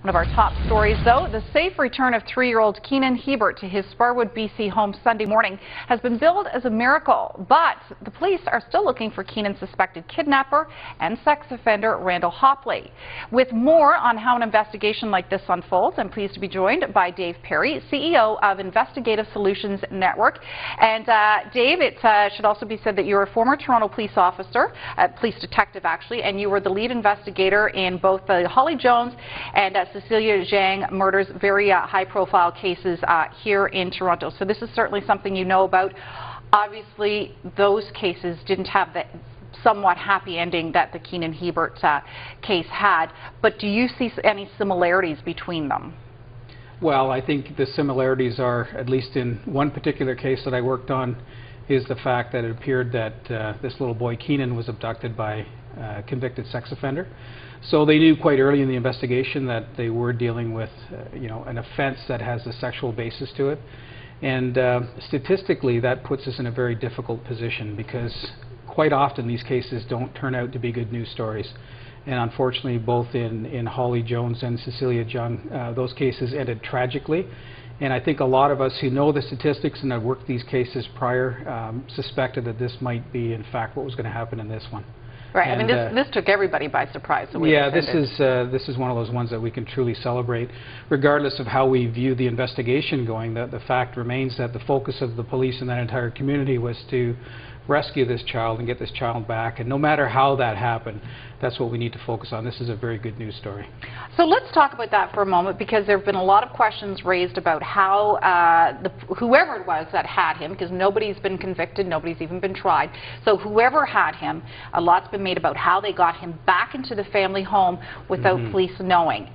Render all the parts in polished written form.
One of our top stories, though, the safe return of 3-year-old Kienan Hebert to his Sparwood, BC home Sunday morning has been billed as a miracle. But the police are still looking for Kienan's suspected kidnapper and sex offender, Randall Hopley. With more on how an investigation like this unfolds, I'm pleased to be joined by Dave Perry, CEO of Investigative Solutions Network. And Dave, it should also be said that you're a former Toronto police officer, police detective actually, and you were the lead investigator in both the Holly Jones and Cecilia Zhang murders, very high-profile cases here in Toronto. So this is certainly something you know about. Obviously, those cases didn't have the somewhat happy ending that the Kienan Hebert case had. But do you see any similarities between them? Well, I think the similarities are, at least in one particular case that I worked on, is the fact that it appeared that this little boy Kienan was abducted by a convicted sex offender. So they knew quite early in the investigation that they were dealing with an offense that has a sexual basis to it. And statistically, that puts us in a very difficult position because quite often these cases don't turn out to be good news stories. And unfortunately, both in Holly Jones and Cecilia Zhang, those cases ended tragically. And I think a lot of us who know the statistics and have worked these cases prior suspected that this might be, in fact, what was going to happen in this one. Right. And, I mean, this took everybody by surprise. Yeah, this is one of those ones that we can truly celebrate, regardless of how we view the investigation going. The fact remains that the focus of the police and that entire community was to rescue this child and get this child back. And no matter how that happened, that's what we need to focus on. This is a very good news story. So let's talk about that for a moment, because there have been a lot of questions raised about how whoever it was that had him, because nobody's been convicted, nobody's even been tried. So whoever had him, a lot's been made about how they got him back into the family home without police knowing.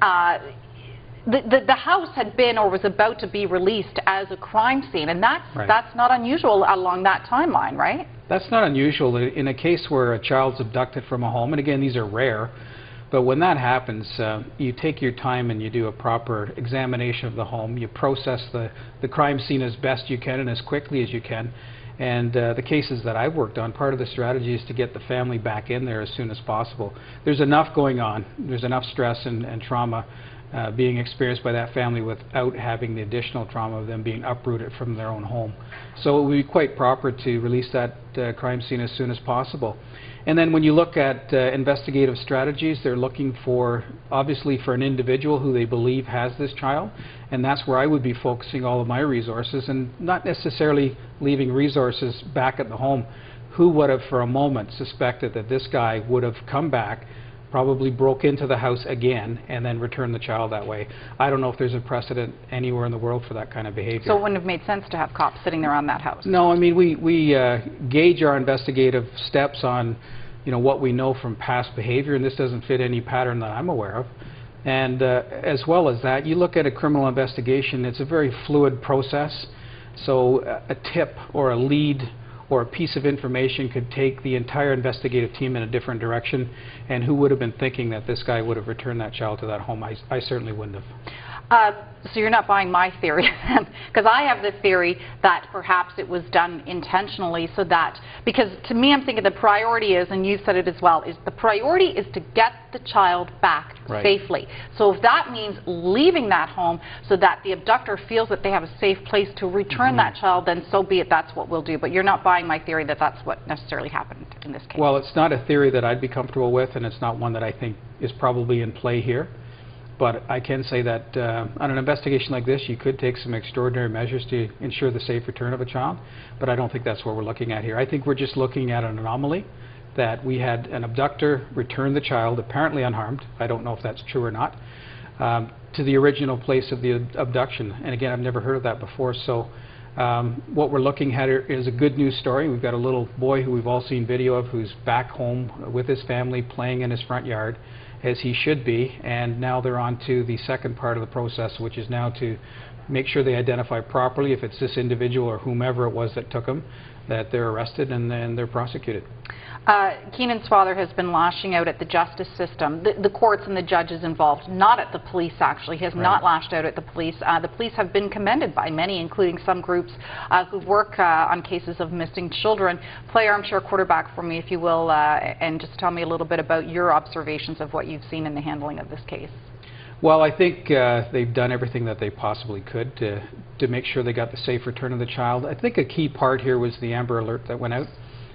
The house had been or was about to be released as a crime scene, and that's not unusual along that timeline, right? That's not unusual in a case where a child's abducted from a home, and again, these are rare, but when that happens, you take your time and you do a proper examination of the home. You process the crime scene as best you can and as quickly as you can. And the cases that I've worked on, part of the strategy is to get the family back in there as soon as possible. There's enough going on. There's enough stress and trauma being experienced by that family without having the additional trauma of them being uprooted from their own home. So it would be quite proper to release that crime scene as soon as possible. And then when you look at investigative strategies, they're looking for, obviously, for an individual who they believe has this child, and that's where I would be focusing all of my resources, and not necessarily leaving resources back at the home. Who would have for a moment suspected that this guy would have come back, probably broke into the house again, and then returned the child that way? I don't know if there's a precedent anywhere in the world for that kind of behavior. So it wouldn't have made sense to have cops sitting there on that house? No, I mean, we gauge our investigative steps on what we know from past behavior, and this doesn't fit any pattern that I'm aware of. And as well as that, you look at a criminal investigation, it's a very fluid process. So a tip or a lead or a piece of information could take the entire investigative team in a different direction, and who would have been thinking that this guy would have returned that child to that home? I certainly wouldn't have. So you're not buying my theory, because I have the theory that perhaps it was done intentionally so that, because to me I'm thinking the priority is, and you said it as well, is the priority is to get the child back safely. So if that means leaving that home so that the abductor feels that they have a safe place to return that child, then so be it, that's what we'll do. But you're not buying my theory that that's what necessarily happened in this case. Well, it's not a theory that I'd be comfortable with, and it's not one that I think is probably in play here. But I can say that on an investigation like this, you could take some extraordinary measures to ensure the safe return of a child, but I don't think that's what we're looking at here. I think we're just looking at an anomaly, that we had an abducter return the child, apparently unharmed, I don't know if that's true or not, to the original place of the abduction. And again, I've never heard of that before, so what we're looking at here is a good news story. We've got a little boy who we've all seen video of, who's back home with his family, playing in his front yard, as he should be, and now they're on to the second part of the process, which is now to make sure they identify properly, if it's this individual or whomever it was that took him, that they're arrested and then they're prosecuted. Kienan's father has been lashing out at the justice system, the courts and the judges involved, not at the police actually. He has not lashed out at the police. The police have been commended by many, including some groups who work on cases of missing children. Play armchair quarterback for me, if you will, and just tell me a little bit about your observations of what you've seen in the handling of this case. Well, I think they've done everything that they possibly could to make sure they got the safe return of the child. I think a key part here was the Amber Alert that went out.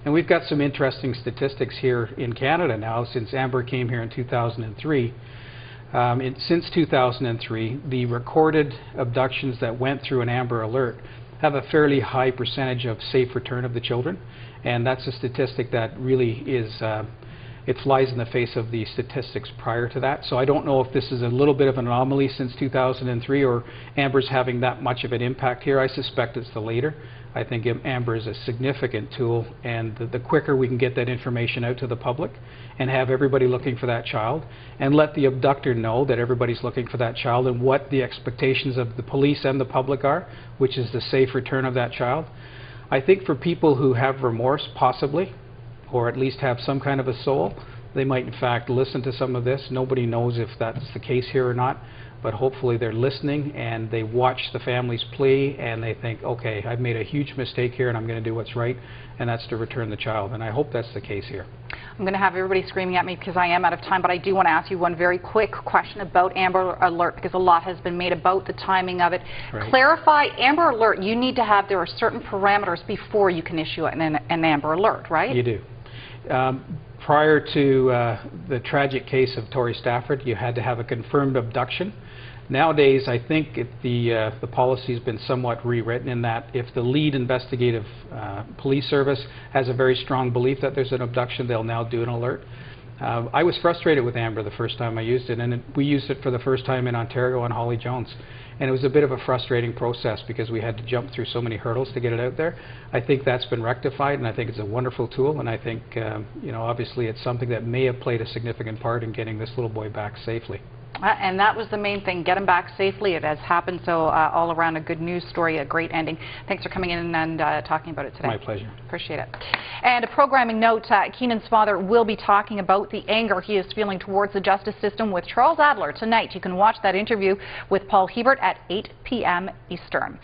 And we've got some interesting statistics here in Canada now since Amber came here in 2003. Since 2003, the recorded abductions that went through an Amber Alert have a fairly high percentage of safe return of the children. And that's a statistic that really is it flies in the face of the statistics prior to that. So I don't know if this is a little bit of an anomaly since 2003 or Amber's having that much of an impact here. I suspect it's the later. I think Amber is a significant tool, and the quicker we can get that information out to the public and have everybody looking for that child and let the abductor know that everybody's looking for that child and what the expectations of the police and the public are, which is the safe return of that child. I think for people who have remorse, possibly, or at least have some kind of a soul, they might in fact listen to some of this. Nobody knows if that's the case here or not, but hopefully they're listening and they watch the family's plea and they think, okay, I've made a huge mistake here and I'm going to do what's right, and that's to return the child. And I hope that's the case here. I'm going to have everybody screaming at me because I am out of time, but I do want to ask you one very quick question about Amber Alert, because a lot has been made about the timing of it. Right. Clarify, Amber Alert, you need to have, there are certain parameters before you can issue an Amber Alert, right? You do. Prior to the tragic case of Tori Stafford, you had to have a confirmed abduction. Nowadays, I think the policy has been somewhat rewritten in that if the lead investigative police service has a very strong belief that there's an abduction, they'll now do an alert. I was frustrated with Amber the first time I used it, and we used it for the first time in Ontario on Holly Jones. And it was a bit of a frustrating process because we had to jump through so many hurdles to get it out there. I think that's been rectified, and I think it's a wonderful tool, and I think, you know, obviously it's something that may have played a significant part in getting this little boy back safely. And that was the main thing, get him back safely. It has happened, so all around a good news story, a great ending. Thanks for coming in and talking about it today. My pleasure. Appreciate it. And a programming note, Kienan's father will be talking about the anger he is feeling towards the justice system with Charles Adler tonight. You can watch that interview with Paul Hebert at 8 p.m. Eastern.